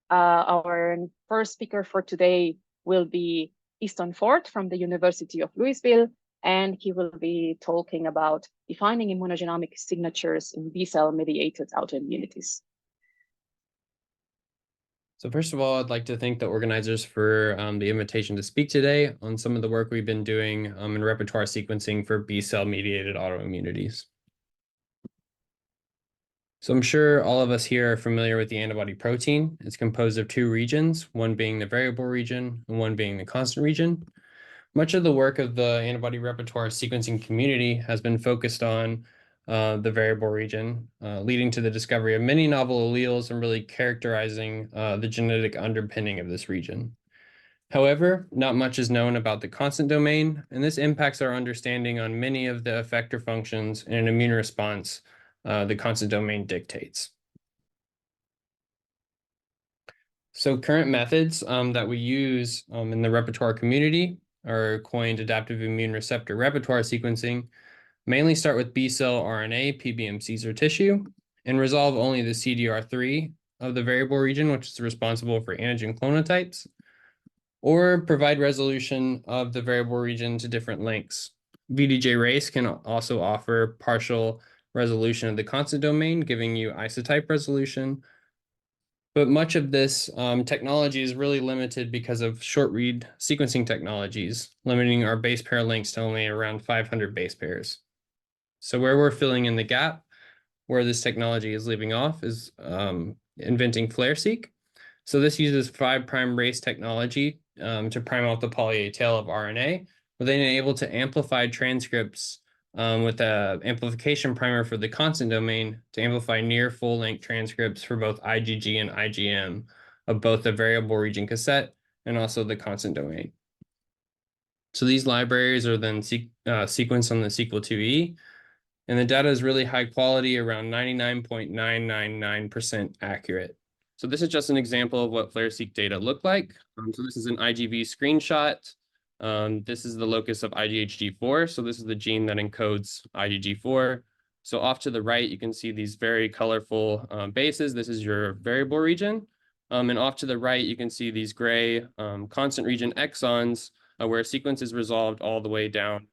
Our first speaker for today will be Easton from the University of Louisville, and he will be talking about defining immunogenomic signatures in B-cell-mediated autoimmunities. So first of all, I'd like to thank the organizers for the invitation to speak today on some of the work we've been doing in repertoire sequencing for B-cell-mediated autoimmunities. So I'm sure all of us here are familiar with the antibody protein. It's composed of two regions, one being the variable region and one being the constant region. Much of the work of the antibody repertoire sequencing community has been focused on the variable region, leading to the discovery of many novel alleles and really characterizing the genetic underpinning of this region. However, not much is known about the constant domain, and this impacts our understanding on many of the effector functions in an immune response the constant domain dictates. So current methods that we use in the repertoire community are coined adaptive immune receptor repertoire sequencing, mainly start with B-cell RNA, PBMCs, or tissue, and resolve only the CDR3 of the variable region, which is responsible for antigen clonotypes, or provide resolution of the variable region to different lengths. VDJ race can also offer partial resolution of the constant domain, giving you isotype resolution. But much of this technology is really limited because of short read sequencing technologies, limiting our base pair lengths to only around 500 base pairs. So where we're filling in the gap, where this technology is leaving off, is inventing FlareSeq. So this uses 5' race technology to prime off the poly A tail of RNA, but then able to amplify transcripts with an amplification primer for the constant domain to amplify near full-length transcripts for both IgG and IgM of both the variable region cassette and also the constant domain. So these libraries are then sequenced on the Sequel2e, and the data is really high quality, around 99.999% accurate. So this is just an example of what FlareSeq data look like. So this is an IGV screenshot. This is the locus of IgHG4. So this is the gene that encodes IgG4. So off to the right, you can see these very colorful bases. This is your variable region. And off to the right, you can see these gray constant region exons where a sequence is resolved all the way down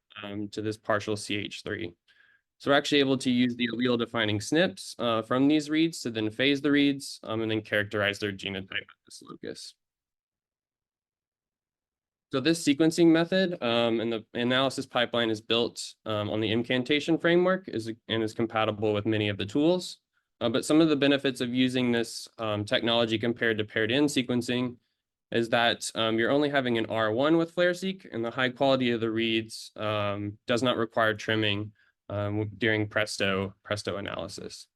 to this partial CH3. So we're actually able to use the allele-defining SNPs from these reads to then phase the reads and then characterize their genotype at this locus. So this sequencing method and the analysis pipeline is built on the Immcantation framework and is compatible with many of the tools. But some of the benefits of using this technology compared to paired-in sequencing is that you're only having an R1 with FlareSeq, and the high quality of the reads does not require trimming during presto analysis.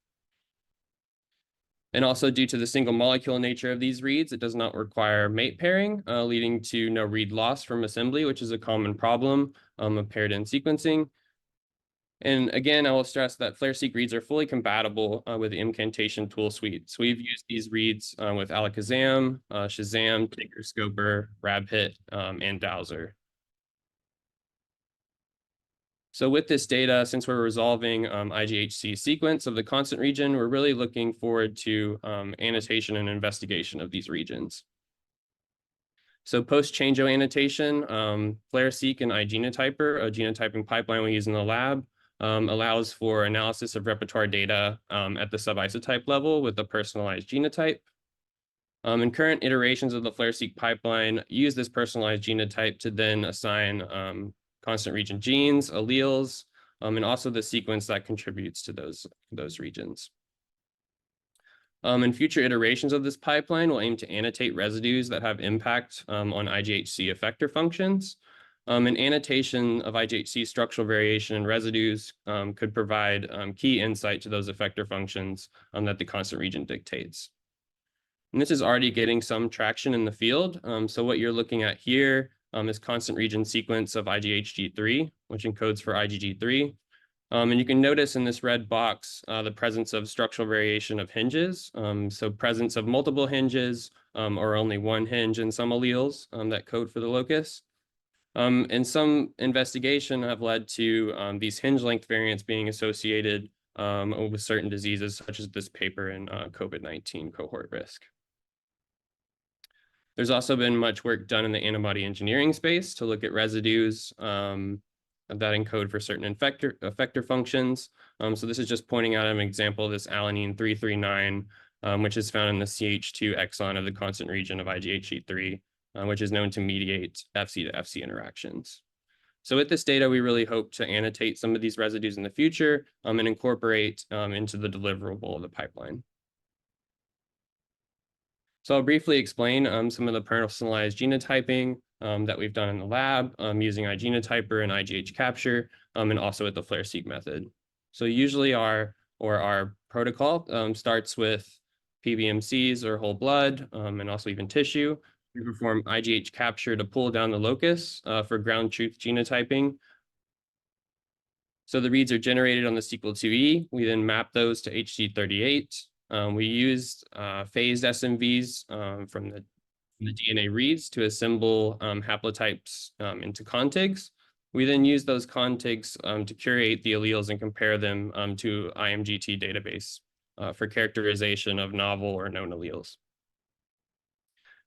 And also due to the single molecule nature of these reads, it does not require mate pairing, leading to no read loss from assembly, which is a common problem of paired-in sequencing. And again, I will stress that FlareSeq reads are fully compatible with the Immcantation tool suite. So we've used these reads with Alakazam, Shazam, Tinkerscoper, RabHit, and Dowser. So with this data, since we're resolving IGHC sequence of the constant region, we're really looking forward to annotation and investigation of these regions. So post-changeO annotation, FlareSeq and iGenotyper, a genotyping pipeline we use in the lab, allows for analysis of repertoire data at the subisotype level with a personalized genotype. And current iterations of the FlareSeq pipeline use this personalized genotype to then assign constant region genes, alleles, and also the sequence that contributes to those regions. In future iterations of this pipeline, we'll aim to annotate residues that have impact on IGHC effector functions. And annotation of IGHC structural variation in residues could provide key insight to those effector functions that the constant region dictates. And this is already getting some traction in the field. So what you're looking at here is constant region sequence of IGHG3, which encodes for IgG3. And you can notice in this red box the presence of structural variation of hinges. So presence of multiple hinges or only one hinge in some alleles that code for the locus. And some investigation have led to these hinge length variants being associated with certain diseases, such as this paper in COVID-19 cohort risk. There's also been much work done in the antibody engineering space to look at residues that encode for certain effector functions. So this is just pointing out an example of this alanine 339, which is found in the CH2 exon of the constant region of IgHC3, which is known to mediate FC to FC interactions. So with this data, we really hope to annotate some of these residues in the future and incorporate into the deliverable of the pipeline. So I'll briefly explain some of the personalized genotyping that we've done in the lab using iGenotyper and IgH capture, and also with the FLAIR-seq method. So usually our protocol starts with PBMCs or whole blood, and also even tissue. We perform IgH capture to pull down the locus for ground truth genotyping. So the reads are generated on the Sequel2E. We then map those to HG38. We used phased SMVs from the DNA reads to assemble haplotypes into contigs. We then use those contigs to curate the alleles and compare them to IMGT database for characterization of novel or known alleles.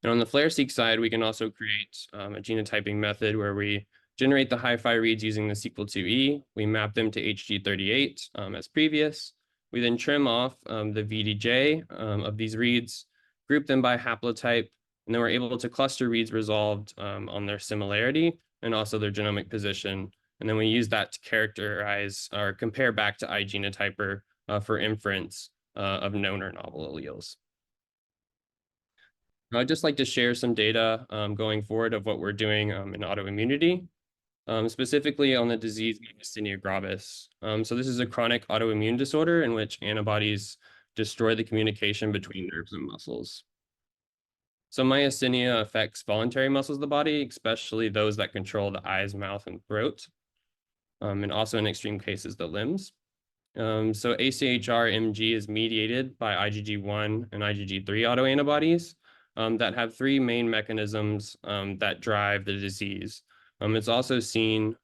And on the FLAIR-seq side, we can also create a genotyping method where we generate the hi-fi reads using the Sequel2E. We map them to HG38 as previous. We then trim off the VDJ of these reads, group them by haplotype, and then we're able to cluster reads resolved on their similarity and also their genomic position. And then we use that to characterize or compare back to iGenotyper for inference of known or novel alleles. I'd just like to share some data going forward of what we're doing in autoimmunity, specifically on the disease myasthenia gravis. So this is a chronic autoimmune disorder in which antibodies destroy the communication between nerves and muscles. So myasthenia affects voluntary muscles of the body, especially those that control the eyes, mouth, and throat, and also in extreme cases, the limbs. So AChR-MG is mediated by IgG1 and IgG3 autoantibodies that have three main mechanisms that drive the disease. It's also seen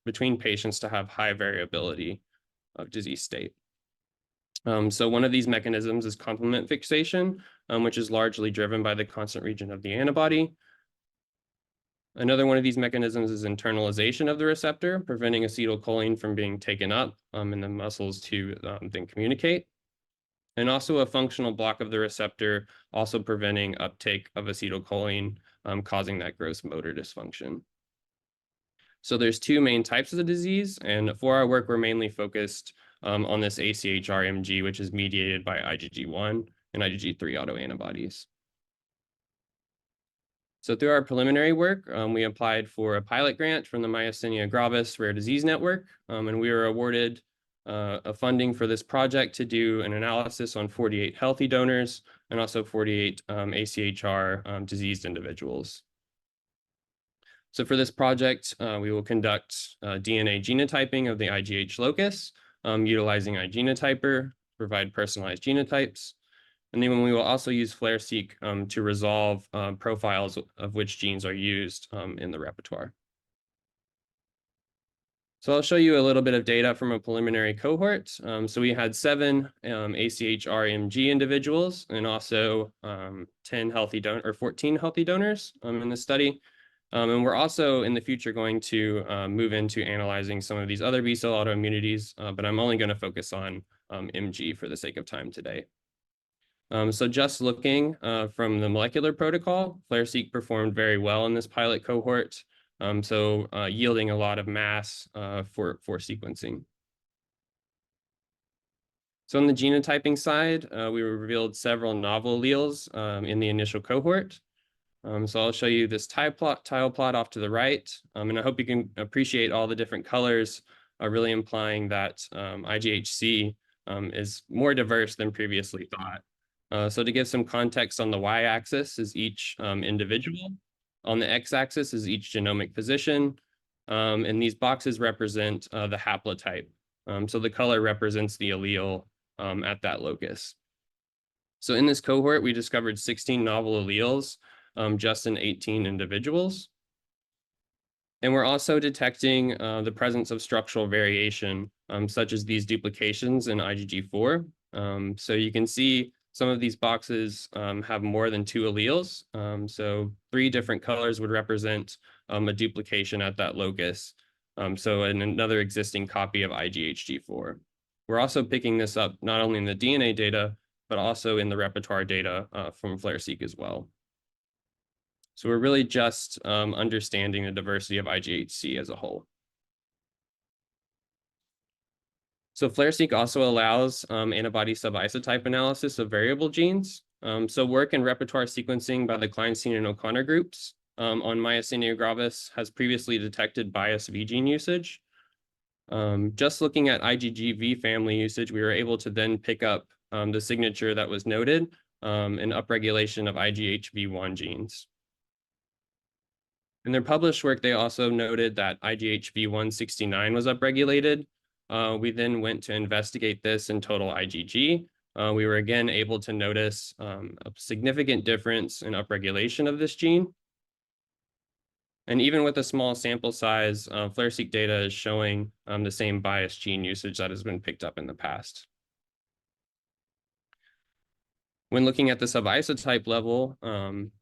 between patients to have high variability of disease state. So one of these mechanisms is complement fixation, which is largely driven by the constant region of the antibody. Another one of these mechanisms is internalization of the receptor, preventing acetylcholine from being taken up in the muscles to then communicate. And also a functional block of the receptor, also preventing uptake of acetylcholine, causing that gross motor dysfunction. So there's two main types of the disease, and for our work, we're mainly focused on this AChR-MG, which is mediated by IgG1 and IgG3 autoantibodies. So through our preliminary work, we applied for a pilot grant from the Myasthenia Gravis Rare Disease Network, and we were awarded a funding for this project to do an analysis on 48 healthy donors and also 48 AChR diseased individuals. So for this project, we will conduct DNA genotyping of the IgH locus, utilizing iGenotyper, provide personalized genotypes. And then we will also use FLAIR-seq to resolve profiles of which genes are used in the repertoire. So I'll show you a little bit of data from a preliminary cohort. So we had 7 AChR-MG individuals and also 14 healthy donors in the study. And we're also in the future going to move into analyzing some of these other B-cell autoimmunities, but I'm only going to focus on MG for the sake of time today. So just looking from the molecular protocol, FLAIR-seq performed very well in this pilot cohort, yielding a lot of mass for sequencing. So on the genotyping side, we revealed several novel alleles in the initial cohort. So I'll show you this tile plot off to the right, and I hope you can appreciate all the different colors are really implying that IGHC is more diverse than previously thought. So to give some context, on the y-axis is each individual. On the x-axis is each genomic position, and these boxes represent the haplotype. So the color represents the allele at that locus. So in this cohort, we discovered 16 novel alleles just in 18 individuals. And we're also detecting the presence of structural variation, such as these duplications in IgG4. So you can see Some of these boxes have more than 2 alleles. So 3 different colors would represent a duplication at that locus. So another existing copy of IGHG4. We're also picking this up not only in the DNA data, but also in the repertoire data from FLAIR-seq as well. So we're really just understanding the diversity of IGHC as a whole. So FLAIR-seq also allows antibody subisotype analysis of variable genes. So work in repertoire sequencing by the Kleinstein and O'Connor groups on myasthenia gravis has previously detected biased V gene usage. Just looking at IgG family usage, we were able to then pick up the signature that was noted in upregulation of IgHV1 genes. In their published work, they also noted that IgHV169 was upregulated. We then went to investigate this in total IgG. We were again able to notice a significant difference in upregulation of this gene. And even with a small sample size, FLAIR-seq data is showing the same biased gene usage that has been picked up in the past. When looking at the subisotype level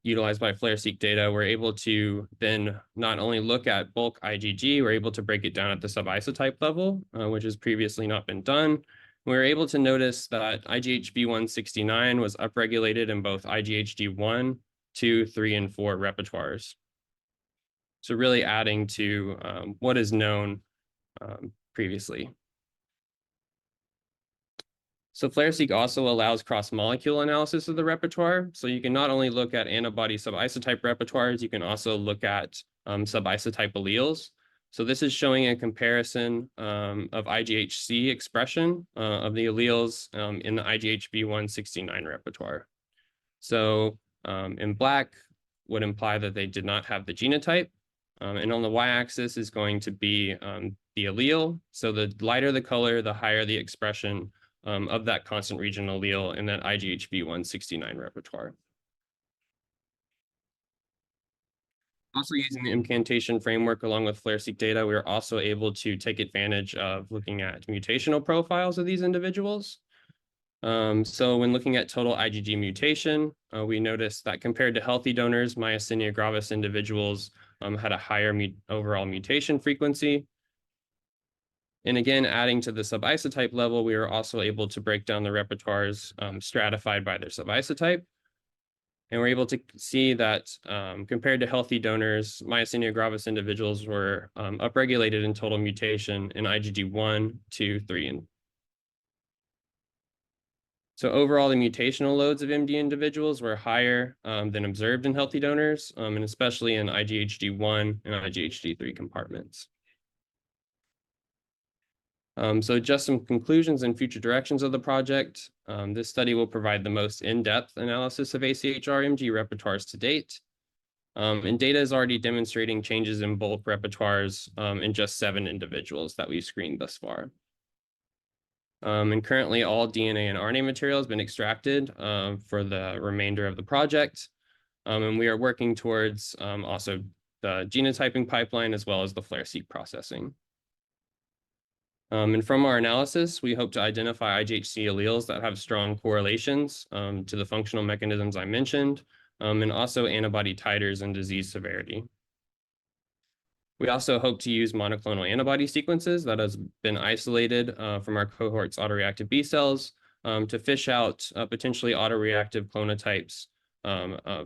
utilized by FLAIR-seq data, we're able to then not only look at bulk IgG, we're able to break it down at the subisotype level, which has previously not been done. We were able to notice that IgHV169 was upregulated in both IgHD1, 2, 3, and 4 repertoires. So really adding to what is known previously. So FLAIR-seq also allows cross-molecule analysis of the repertoire. So you can not only look at antibody subisotype repertoires, you can also look at subisotype alleles. So this is showing a comparison of IgHC expression of the alleles in the IgHV169 repertoire. So in black would imply that they did not have the genotype. And on the y-axis is going to be the allele. So the lighter the color, the higher the expression of that constant region allele in that IgHV169 repertoire. Also using the Immcantation framework along with FLAIR-seq data, we are also able to take advantage of looking at mutational profiles of these individuals. So when looking at total IgG mutation, we noticed that compared to healthy donors, myasthenia gravis individuals had a higher overall mutation frequency. And again, adding to the subisotype level, we were also able to break down the repertoires stratified by their subisotype. And we're able to see that compared to healthy donors, myasthenia gravis individuals were upregulated in total mutation in IgG1, 2, 3, and so overall, the mutational loads of MD individuals were higher than observed in healthy donors, and especially in IgHD1 and IgHD3 compartments. So just some conclusions and future directions of the project. This study will provide the most in-depth analysis of AChR-MG repertoires to date. And data is already demonstrating changes in bulk repertoires in just 7 individuals that we've screened thus far. And currently all DNA and RNA material has been extracted for the remainder of the project. And we are working towards also the genotyping pipeline as well as the FLAIR-seq processing. And from our analysis, we hope to identify IgHC alleles that have strong correlations to the functional mechanisms I mentioned, and also antibody titers and disease severity. We also hope to use monoclonal antibody sequences that has been isolated from our cohort's autoreactive B cells to fish out potentially autoreactive clonotypes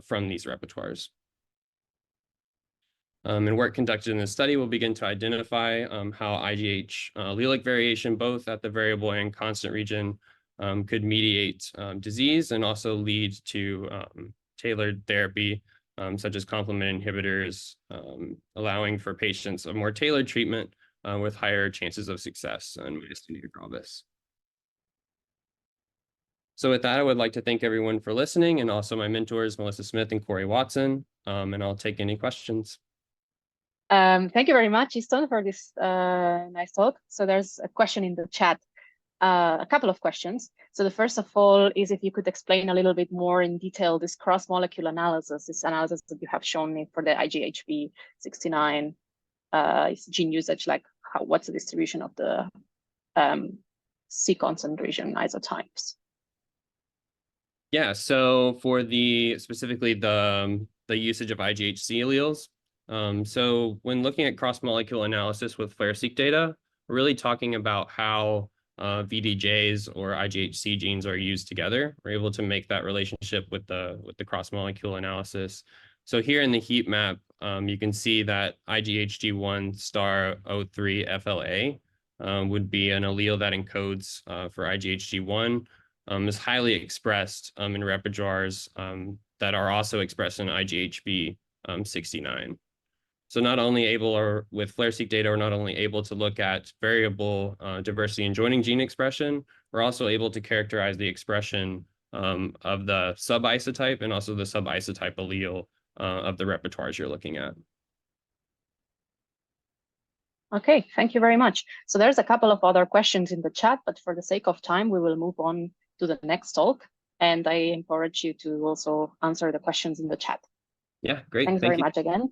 from these repertoires. And work conducted in this study will begin to identify how IgH allelic variation, both at the variable and constant region, could mediate disease and also lead to tailored therapy, such as complement inhibitors, allowing for patients a more tailored treatment with higher chances of success in myasthenia gravis. So with that, I would like to thank everyone for listening, and also my mentors, Melissa Smith and Corey Watson, and I'll take any questions. Thank you very much, Easton, for this nice talk. So there's a question in the chat, a couple of questions. So the first of all is if you could explain a little bit more in detail this cross-molecule analysis, this analysis that you have shown me for the IgHV69 gene usage, like what's the distribution of the C concentration isotypes? Yeah, so for specifically the usage of IGHC alleles, so when looking at cross-molecule analysis with FLAIR-seq data, we're really talking about how VDJs or IGHC genes are used together. We're able to make that relationship with the cross-molecule analysis. So here in the heat map, you can see that IGHG1 star O3 FLA would be an allele that encodes for IGHG1. Is highly expressed in repertoires that are also expressed in IGHB 69. So not only with FLAIR-seq data, we're not only able to look at variable diversity in joining gene expression, we're also able to characterize the expression of the subisotype and also the subisotype allele of the repertoires you're looking at. Okay, thank you very much. So there's a couple of other questions in the chat, but for the sake of time, we will move on to the next talk. And I encourage you to also answer the questions in the chat. Yeah, great. Thanks very much again.